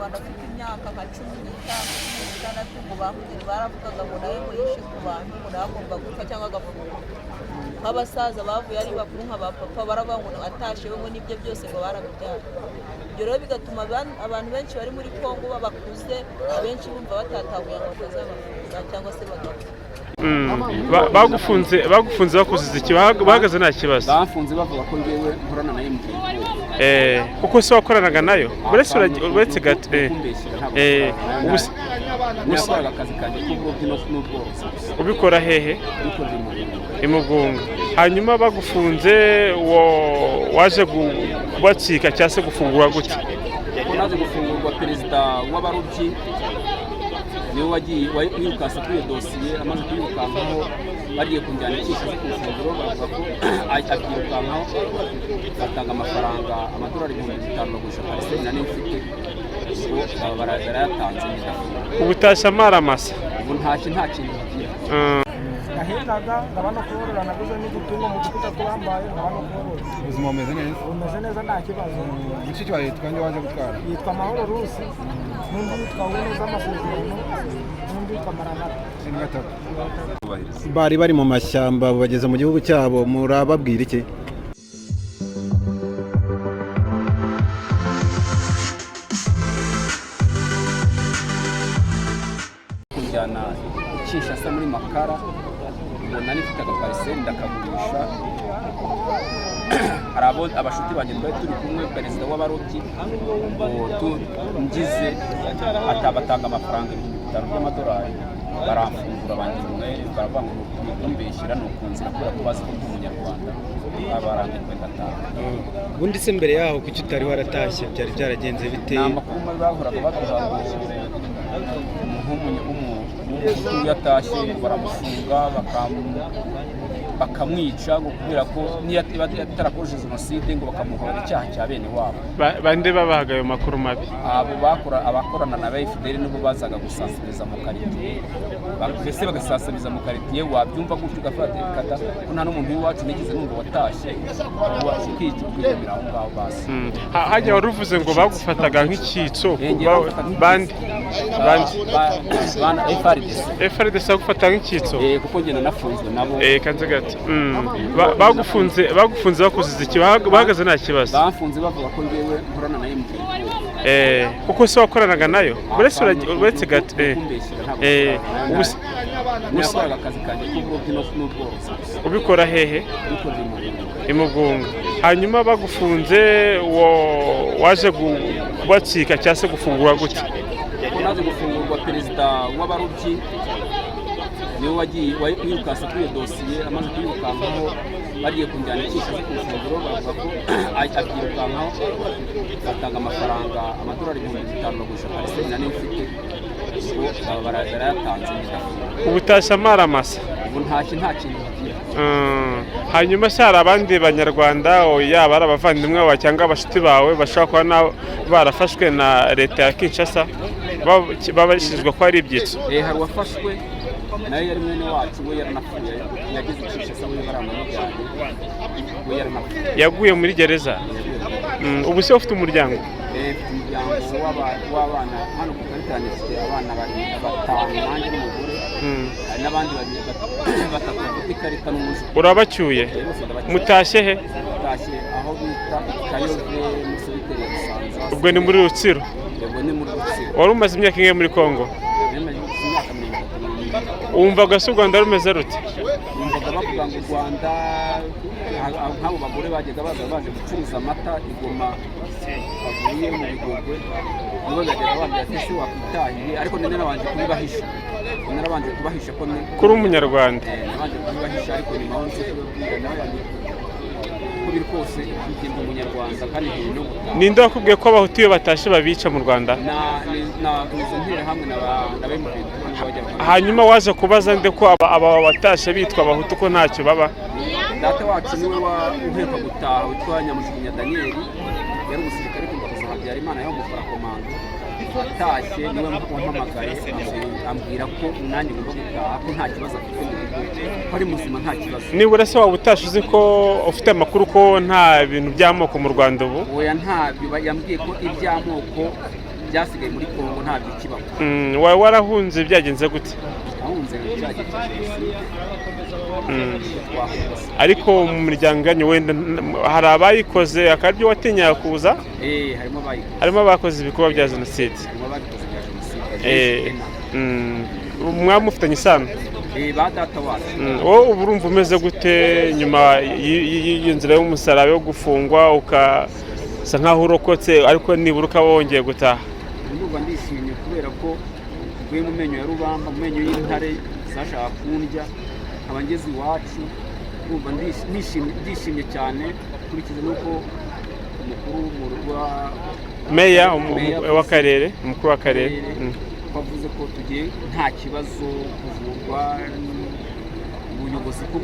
umunyarwanda afite imyaka nka 15 ngo baravugaga ngo nawe ngo yishe ku bantu ngo nagomba gupfa cyangwa agafungwa nk'abasaza bavuye ari bakuru nk'abapapa baravuga ngo atashe we ngo nibyo byose ngo barabibyara. Ibyo rero bigatuma abantu benshi bari muri Kongo babakuze abenshi bumva batatahuye ngo batazabafunga cyangwa se bagapfa. bagufunze bakuziza iki? Bahagaze nta kibazo? Bafunze bavuga ko ngewe nkorana nayo mu gihe kuko se wakoranaga nayo uretse gato nakoraga akazi kanjye k'uburobyi n'ubworozi. ubikora hehe? i Mugunga. Hanyuma bagufunze waje kubacika cyangwa se gufungurwa gute? Naje gufungurwa perezida w'abarobyi niwe wagiye wirukanse kuri iyo dosiye, amaze kuyirukankaho bagiye kunjyana ikisha ku ifunguro bavuga ko abyirukankaho batanga amafaranga amadolari 5,000 bagurisha pariseri nani mfite ubwo barayatanze. Ubu tasha maramasa ubu nta kintu kigira. Nahingaga ndabona korora naguze n'igitungwa mu gikuta kubambaye ndabona korora. Ubuzima bumeze neza? Bumeze neza nta kibazo. Mushiki wawe yitwa nde waje gutwara? Yitwa Mahoro Rusi, n'undi yitwa Uwineza Amasezerano, n'undi yitwa Maranatha. Bari bari mu mashyamba bageze mu gihugu cyabo, murababwira iki? Kunjyana Kinshasa muri Makara, nari mfite agapariseri ndakagurisha. Hari abashuti banjye twari turi kumwe, perezida w'abarobyi ngize atabatanga amafaranga 5,000 y'amadolari baramfungura banjye baravuga ngo nukumbeshyira nukunzira kubera ko bazi ko ndi umunyarwanda babarangirwe ndataha. Ubundi se mbere yaho kuki utari waratashye byari byaragenze bite? Amakuru mabi bahoraga baduha umuntu yatashye baramufunga bakamwica ngo kubera ko niyo atarakoresheje jenoside ngo bakamuhora icyaha cya bene wabo. Bande babahaga ayo makuru mabi? Abakorana na FDL nibo bazaga gusansiriza mu karitiye, mbese bagasasiriza mu karitiye wabyumva gutyo ugafata ikata ko nta n'umuntu w'iwacu nigeze numva watashye kwigumira aho ngaho basi. Hajya wari uvuze ngo bagufataga nk'icyitso bande FRDC bagufata nk'icyitso? Kuko ngenda nafunzwe nabo. Kanze gato bagufunze bakuziza iki? Bahagaze nta kibazo? Bafunze bavuga ko ngewe nkorana nayo mu gihe kuko se wakoranaga nayo uretse gato nakoraga akazi kanjye k'uburobyi n'ubworozi. ubikora hehe? i Mugunga. Hanyuma bagufunze waje kubacika cyangwa se gufungurwa gute? Naje gufungurwa perezida w'abarobyi niwe wagiye wirukanse kuri iyo dosiye, amaze kuyirukankaho bagiye kunjyana ikisha ku ifunguro bavuga ko abyirukankaho batanga amafaranga amadolari 5,000 bagurisha pariseri nani mfite ubwo barayatanze. Ubu tasha maramasa ubu nta kintu kigira. Hanyuma se hari abandi banyarwanda yaba ari abavandimwe bawe cyangwa abashuti bawe bashobora kuba barafashwe na leta ya Kinshasa babashinjwa ko ari ibyitso? Hari uwafashwe nayo yari mwene wacu, we yaranapfuye, yageze Kinshasa we baramujyanye, we yaranapfuye. Yaguye muri gereza? Ubu se ufite umuryango? Umuryango w'abana hano ku karita mfite abana 5 nanjye n'umugore, hari n'abandi 3 bafite ikarita n'umujyi. Urabacyuye? Mutashye he? Mutashye aho bita Kayove Musubiteri ya Busanza. Ubwo ni muri Rutsiro? Ubwo ni muri Rutsiro. Wari umaze imyaka ingahe muri Kongo? Wumvaga se u Rwanda rumeze rute? Wumvaga bavuga ngo u Rwanda nk'abo bagore bajyaga baje gucuruza amata igoma bavuye mu Bigogwe, nibo bajyaga bambwira ati ese wakwitahiye, ariko none nabanje kubahisha ko kuri umunyarwanda. Nabanje kubahisha ariko nyuma aho nse kubabwira n'abandi ko biri kose igenda umunyarwanda kandi no gutaha. Ninde wakubwiye ko abahutu iyo batashe babica mu Rwanda? na izo ntera hamwe n'abemeye. Hanyuma waje kubaza nde ko aba batashe bitwa abahutu ko ntacyo baba? Data wacu niwe uheruka gutaha witwa Nyamujugunya Daniel, yari umusirikare ku ngabo za Habyarimana yo mu Farakomando. Atashye niwe wampamagaye ambwira ko nanjye ngomba gutaha, ko nta kibazo afite mu rugo, ko ari muzima nta kibazo. Nibura se waba utashe uzi ko ufite amakuru ko nta bintu by'amoko mu Rwanda ubu? Oya ntabyo, yambwiye ko iby'amoko ibyasigaye muri Kongo nta by'ikibazo. Wowe warahunze byagenze gute? Ahunze cyagiye twahuze. Ariko mu miryango yanyu wenda hari abayikoze akabyo watinyaga kuza? Harimo abayikoze. Harimo abakoze ibikorwa bya jenoside. Harimo abakoze bya jenoside. Mwamufitanye isano? Ba data wacu. Wowe ubu urumva umeze gute nyuma y'iyo nzira y'umusaraba yo gufungwa ukasa nkaho urokotse ariko nibura ukaba wongeye gutaha? Ndumva ndishimye kubera ko mvuye mu menyo ya rubamba, mu menyo y'intare zashaka kundya, nkaba ngeze iwacu. Ndumva ndishimye cyane kurikiza nuko umukuru meya w'akarere, umukuru w'akarere bavuze ko tugiye nta kibazo kuvurwa, ubuyobozi ko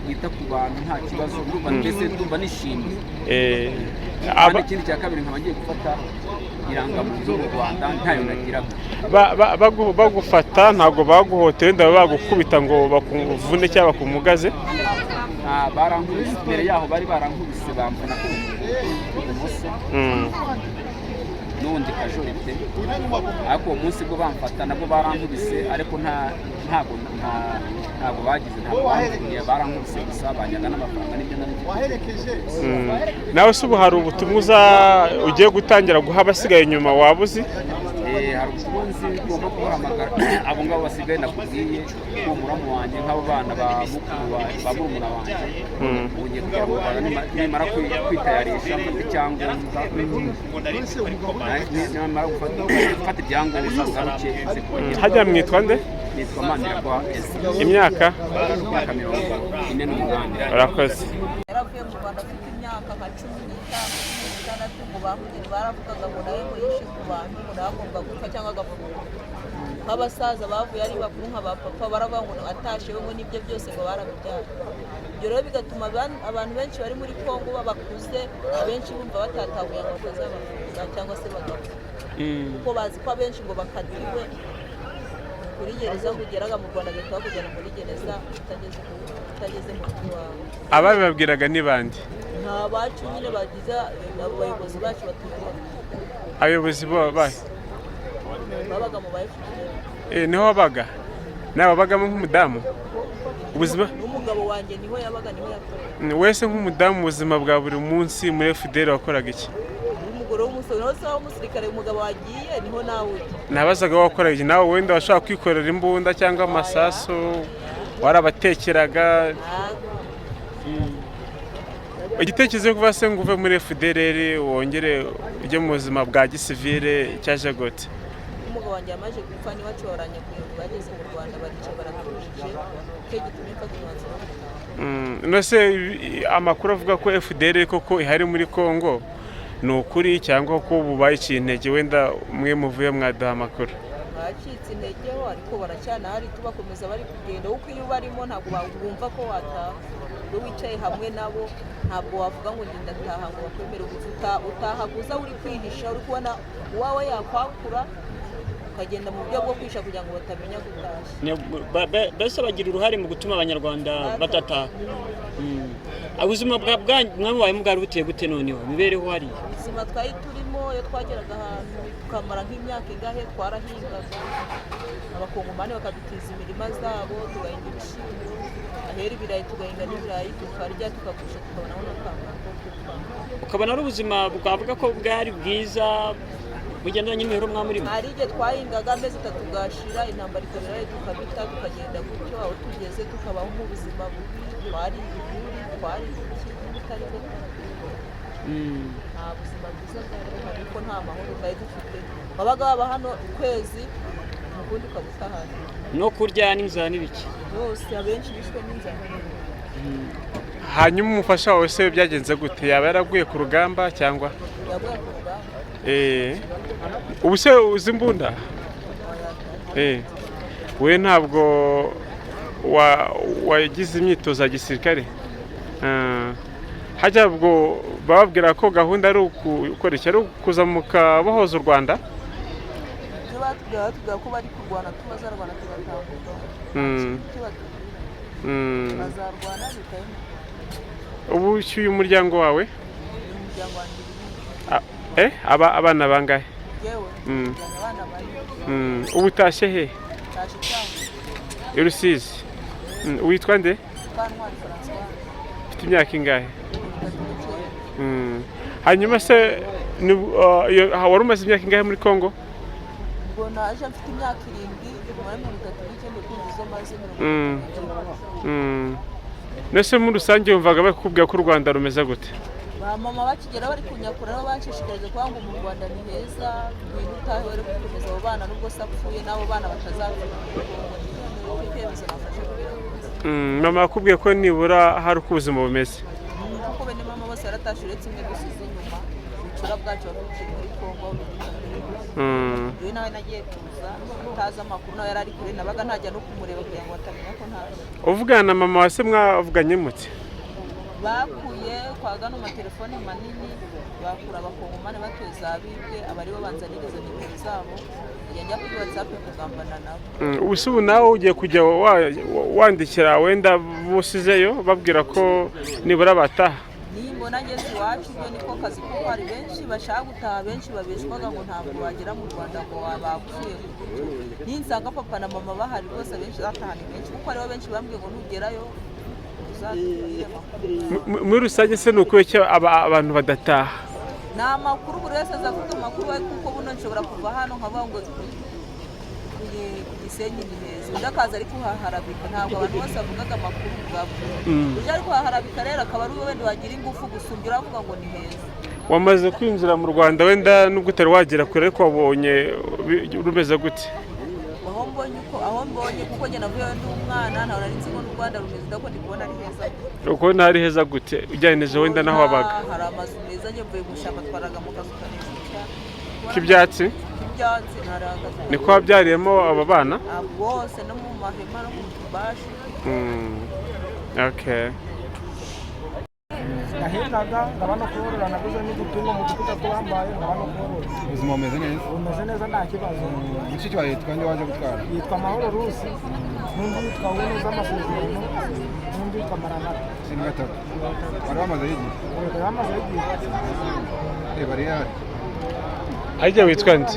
bwita ku bantu nta kibazo. Ndumva nishimye. Kandi ikindi cya kabiri nkaba ngiye gufata irangamuntu zo mu Rwanda ntayo nagiraga. Bagufata ntabwo baguhoteye wenda bagukubita ngo bakuvune cyangwa bakumugaze? Barankubise mbere yaho, bari barankubise bamvana ku ibumoso n'ubundi kajorite, ariko uwo munsi bwo bamfata nabwo barankubise ariko ntabwo bagize, ntabwo bamvuniye, barankubise gusa banyaga n'amafaranga n'ibyo nabiherekeje. Nawe se ubu hari ubutumwa ugiye gutangira guha abasigaye inyuma waba uzi? Hari ubutumwa nzi ugomba kubahamagara abo ngabo basigaye nakubwiye, ko muramu wanjye nk'abo bana ba murumuna wanjye ugiye kugira ngo nimara kwitayarisha icyangombwa, nimara gufata ibyangombwa ngaruke. Hajya mwitwa nde? Nitwa Maniragwa Esi. Imyaka? 48. Urakoze. Yaravuye mu Rwanda afite imyaka nka 15 ngo baravugaga ngo nawe ngo yishe ku bantu ngo agomba gupfa cyangwa agafungwa. Nk'abasaza bavuye ari bakuru nk'abapapa baravuga ngo atashe we ngo nibyo byose ngo barabijyana. Ibyo rero bigatuma abantu benshi bari muri Kongo babakuze abenshi bumva batatahuye ngo bazabafunga cyangwa se bagapfa. Kuko bazi ko abenshi ngo bakadiriwe kuri gereza kugeraga mu Rwanda gahita kugera muri gereza utageze mu rugo wawe. Ababibabwiraga ni bande? Nta bacu nyine bagize abayobozi bacu batubwira. Abayobozi babaye? Babaga mu bayifuza. Niho wabaga? Nawe wabagamo nk'umudamu? Ubuzima? N'umugabo wanjye niho yabaga, niho yakoraga. Wese nk'umudamu ubuzima bwa buri munsi muri FDL wakoraga iki? Umugore w'umusore wose w'umusirikare umugabo wagiye niho nawe uri. Nabazaga wakoraga iki? Nawe wenda washaka kwikorera imbunda cyangwa amasasu warabatekeraga? Igitekerezo kuva se ngo uve muri FDL wongere ujye mu buzima bwa gisivile cyaje gute? Umugabo wanjye yamaje gupfa niwe acoranya kugira bageze mu Rwanda barice baratujije cyo gitumye mfata. Nose amakuru avuga ko FDL koko ihari muri Kongo ni ukuri cyangwa ko bubaye intege wenda mwe muvuye mwaduha amakuru? Bacitse intege ariko baracyana hari tubakomeza bari kugenda uko iyo barimo ntabwo bumva ko wataha. Iyo wicaye hamwe nabo ntabwo wavuga ngo ngenda ndataha ngo bakwemere utaha kuza uri kwihisha uri kubona uwawe yakwakura ukagenda mu buryo bwo kwisha kugira ngo batamenya gutashya. Bese bagira uruhare mu gutuma abanyarwanda badataha. Ubuzima mwamubaye bwari buteye gute noneho imibereho hari? Ubuzima twari turimo iyo twageraga ahantu tukamara nk'imyaka ingahe twarahingaga, abakongomani bakadutiza imirima zabo tugahinga ibishyimbo, ahera ibirayi tugahinga n'ibirayi tukarya tukagurisha tukabonamo n'amafaranga yo gupfa. Ukabona ari ubuzima bwavuga ko bwari bwiza bugendanye n'imihoro mwamurimo? Hari igihe twahingaga amezi 3 gashira intambara ikorera tukabita tukagenda gutyo aho tugeze tukabaho mu buzima bubi, twari ibiguri twari bitari bwo. Nta buzima bwiza bwari buhari ko nta mahoro twari dufite. Babaga baba hano ukwezi ukundi ukabutahana no kurya n'inzara n'ibiki bose abenshi bishwe n'inzara. Hanyuma umufasha wawe se byagenze gute? Yaba yaraguye ku rugamba cyangwa? Yaguye ku rugamba. Ubu se uzi imbunda? We ntabwo wagize imyitozo ya gisirikare? Hajya bwo bababwira ko gahunda ari ukoresha ari kuzamuka bahoza u Rwanda? Ibyo batubwira ko bari kurwana tubazarwana tugatambuka. Bazarwana bitaye. Ubu cyuye umuryango wawe? Umuryango wanjye abana bangahe? jewe Mm. njyanye abana bane ubu utashye he taje cyangwa i Rusizi witwa nde Kantwari François ufite imyaka ingahe 39. hanyuma se wari umaze imyaka ingahe muri Congo ngo naje mfite imyaka 7 nyuma ya 39 kwinjiza maze 'Mm. Nese muri rusange wumvaga bakubwira ko u Rwanda rumeze gute mama bakigera bari kunyakura nabo banshishikariza kuvuga ngo mu Rwanda ni heza ibintu utahe wari gukomeza abo bana nubwo sapfuye n'abo bana batazapfa mama yakubwiye ko nibura hari uko ubuzima bumeze kuko bene mama bose yaratashe uretse imwe gusa inyuma ubucura bwacu bavuye muri Congo yewe nawe nagiye kuza utazi amakuru nawe yari ari kure nabaga ntajya no kumureba kugira ngo batamenya ko ntaje uvugana na mama wase mwavuganye mute bakuye kwa gano amatelefone manini bakura abakongomane batuye za bibwe abari bo banzaniriza nimero zabo njya kuri WhatsApp kugambana nabo ubu nawe ugiye kujya wandikira wenda busizeyo babwira ko nibura bataha nimbona ngeze iwacu ibyo niko kazi kuko hari benshi bashaka gutaha benshi babeshwaga ngo ntabwo bagera mu Rwanda ngo bapfuye ninsanga papa na mama bahari rwose benshi batahana benshi kuko aribo benshi bambwiye ngo ntugerayo muri rusange se ni ukubera abantu badataha ni amakuru buri wese aza avuga amakuru we kuko buno nshobora kuva hano nkavuga ngo ku Gisenyi ni heza undi akaza ari kuhaharabika ntabwo abantu bose bavugaga amakuru ubwabwo uje ari kuhaharabika rero akaba ari wenda wagira ingufu gusumbya uravuga ngo ni heza wamaze kwinjira mu Rwanda wenda nubwo utari wagera kure ariko wabonye rumeze gute aho mbonye kuko njye navuyeyo ndi umwana ntabwo nari nzi ngo n'u Rwanda rumeze ndako ndi kubona ari heza ukubona ari heza gute ujyanije wenda naho wabaga hari amazu meza njye mvuye gushaka twaraga mu kazu kaneza k'ibyatsi niko wabyariyemo aba bana bose no mu mahema no mu tubashi okay nahingaga nkaba no korora naguze n'udutungo mu dukuta twambaye nkaba no korora ubuzima bumeze neza bumeze neza nta kibazo mushiki wawe yitwa nde waje gutwara yitwa Mahoro Rusi n'undi yitwa Wino z'amasezerano n'undi yitwa Maranata ni batatu bari bamazeho igihe bari yari ajya witwa nde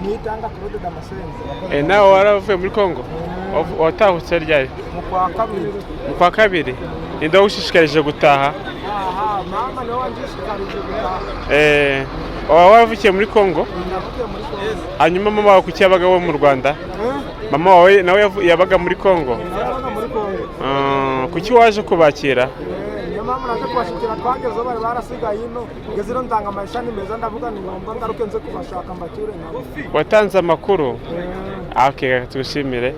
nitanga Claude Damascene nawe waravuye muri Congo watahutse ryari mu kwa kabiri ninde wagushishikarije gutaha mama niwe wanjishikarije gutaha waba waravukiye muri Congo hanyuma mama wawe kuki yabaga wo mu Rwanda mama wawe nawe yabaga muri Congo kuki waje kubakira niyo mpamvu naje kubashikira twagezeho bari barasigaye ino ngeze ino ndanga amayisha ni meza ndavuga ni ngombwa ngaruke nze kubashaka mbature nabo watanze amakuru okay tugushimire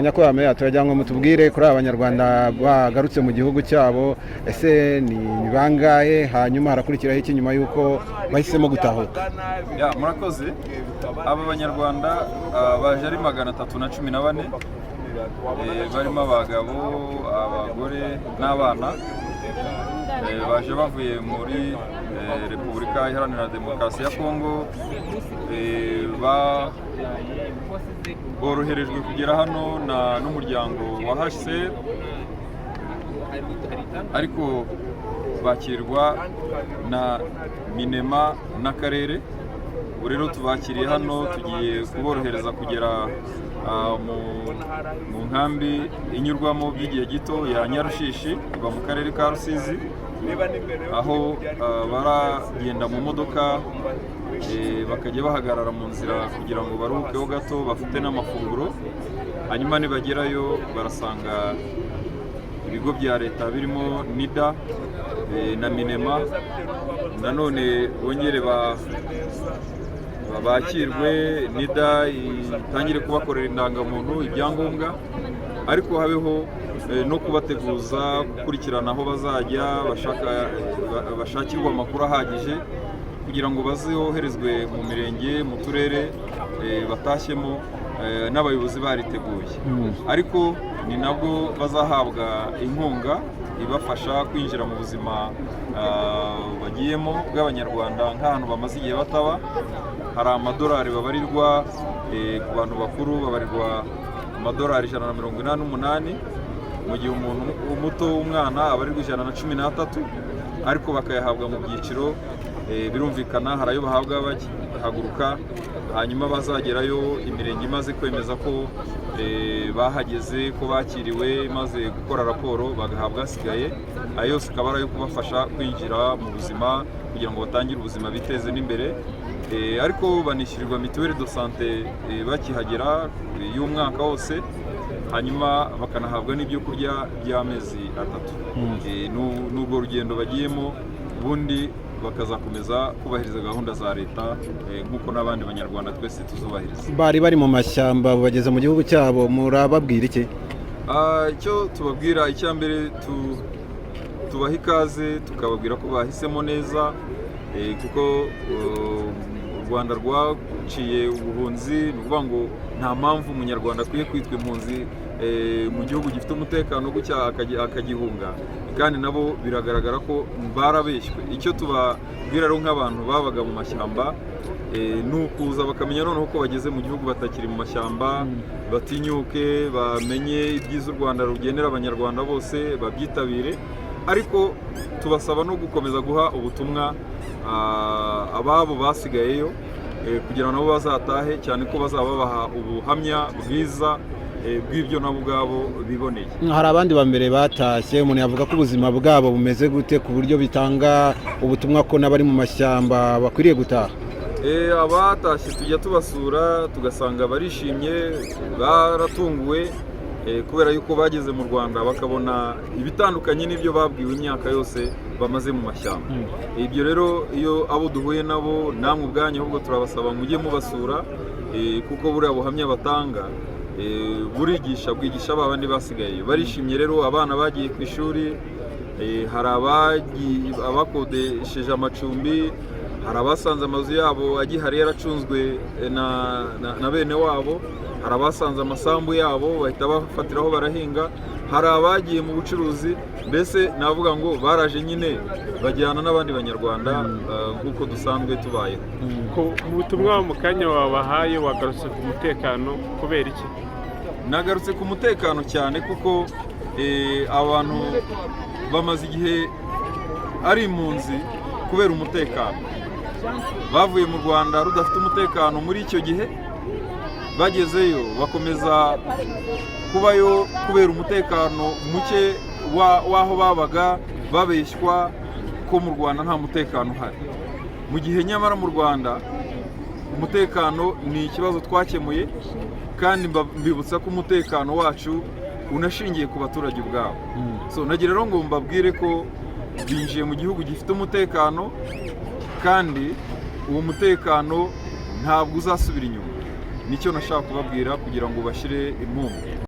nyakubahwa meya turagira ngo mutubwire kuri abanyarwanda bagarutse mu gihugu cyabo ese ni bangahe hanyuma harakurikiraho iki nyuma y'uko bahisemo gutahuka murakoze aba banyarwanda baje ari 314 barimo abagabo abagore n'abana baje bavuye muri Repubulika Iharanira Demokarasi ya Kongo boroherejwe kugera hano n'umuryango wa HCR ariko bakirwa na Minema n'akarere ubu rero tubakiriye hano tugiye kuborohereza kugera mu nkambi inyurwamo by'igihe gito ya Nyarushishi iba mu karere ka Rusizi aho baragenda mu modoka bakajya bahagarara mu nzira kugira ngo baruhukeho gato bafite n'amafunguro hanyuma nibagerayo barasanga ibigo bya leta birimo NIDA na Minema nanone bongere bakirwe NIDA itangire kubakorera indangamuntu ibyangombwa ariko habeho no kubateguza gukurikirana aho bazajya bashakirwa amakuru ahagije kugira ngo bazoherezwe mu mirenge mu turere batashyemo n'abayobozi bariteguye ariko ni nabwo bazahabwa inkunga ibafasha kwinjira mu buzima bagiyemo bw'abanyarwanda nk'ahantu bamaze igihe bataba hari amadolari babarirwa ku bantu bakuru babarirwa amadolari 148 mu gihe umuntu muto w'umwana aba ari 113 ariko bakayahabwa mu byiciro birumvikana hari ayo bahabwa bahaguruka hanyuma bazagerayo imirenge imaze kwemeza ko bahageze ko bakiriwe maze gukora raporo bagahabwa asigaye ayo yose akaba ari ayo kubafasha kwinjira mu buzima kugira ngo batangire ubuzima biteze n'imbere ariko banishyurirwa mituweli de sante bakihagera y'umwaka wose hanyuma bakanahabwa n'ibyo kurya by'amezi 3 n'ubwo rugendo bagiyemo ubundi bakazakomeza kubahiriza gahunda za leta nk'uko n'abandi banyarwanda twese tuzubahiriza. Bari bari mu mashyamba bageze mu gihugu cyabo murababwira iki? Icyo tubabwira icya mbere tubaha ikaze tukababwira ko bahisemo neza kuko u Rwanda rwaciye ubuhunzi ni ukuvuga ngo nta mpamvu umunyarwanda akwiye kwitwa impunzi mu gihugu gifite umutekano gutya akagihunga kandi nabo biragaragara ko barabeshywe. Icyo tubabwira rero nk'abantu babaga mu mashyamba ni ukuza bakamenya noneho ko bageze mu gihugu batakiri mu mashyamba batinyuke bamenye ibyiza u Rwanda rugenera abanyarwanda bose babyitabire ariko tubasaba no gukomeza guha ubutumwa ababo basigayeyo kugira ngo nabo bazatahe cyane ko bazaba babaha ubuhamya bwiza bw'ibyo nabo ubwabo biboneye. Hari abandi ba mbere batashye umuntu yavuga ko ubuzima bwabo bumeze gute ku buryo bitanga ubutumwa ko n'abari mu mashyamba bakwiriye gutaha? Abatashye tujya tubasura tugasanga barishimye baratunguwe kubera yuko bageze mu Rwanda bakabona ibitandukanye n'ibyo babwiwe imyaka yose bamaze mu mashyamba. Ibyo rero iyo abo duhuye nabo namwe ubwanyu ahubwo turabasaba mujye mubasura kuko buriya buhamya batanga bwigisha babandi basigaye. Barishimye rero abana bagiye ku ishuri, hari abakodesheje amacumbi, hari abasanze amazu yabo agihari yaracunzwe na bene wabo, hari abasanze amasambu yabo bahita bafatiraho barahinga, hari abagiye mu bucuruzi, mbese navuga ngo baraje nyine bajyana n'abandi banyarwanda nk'uko dusanzwe tubayeho. Mu butumwa mu kanya wabahaye wagarutse ku mutekano kubera iki? Nagarutse ku mutekano cyane kuko abantu bamaze igihe ari impunzi kubera umutekano. Bavuye mu Rwanda rudafite umutekano muri icyo gihe, bagezeyo bakomeza kubayo kubera umutekano muke w'aho babaga, babeshywa ko mu Rwanda nta mutekano uhari. Mu gihe nyamara mu Rwanda umutekano ni ikibazo twakemuye kandi mbibutsa ko umutekano wacu unashingiye ku baturage ubwabo. Nagira rero ngo mbabwire ko binjiye mu gihugu gifite umutekano kandi uwo mutekano ntabwo uzasubira inyuma. Nicyo nashaka kubabwira kugira ngo bashyire impundu.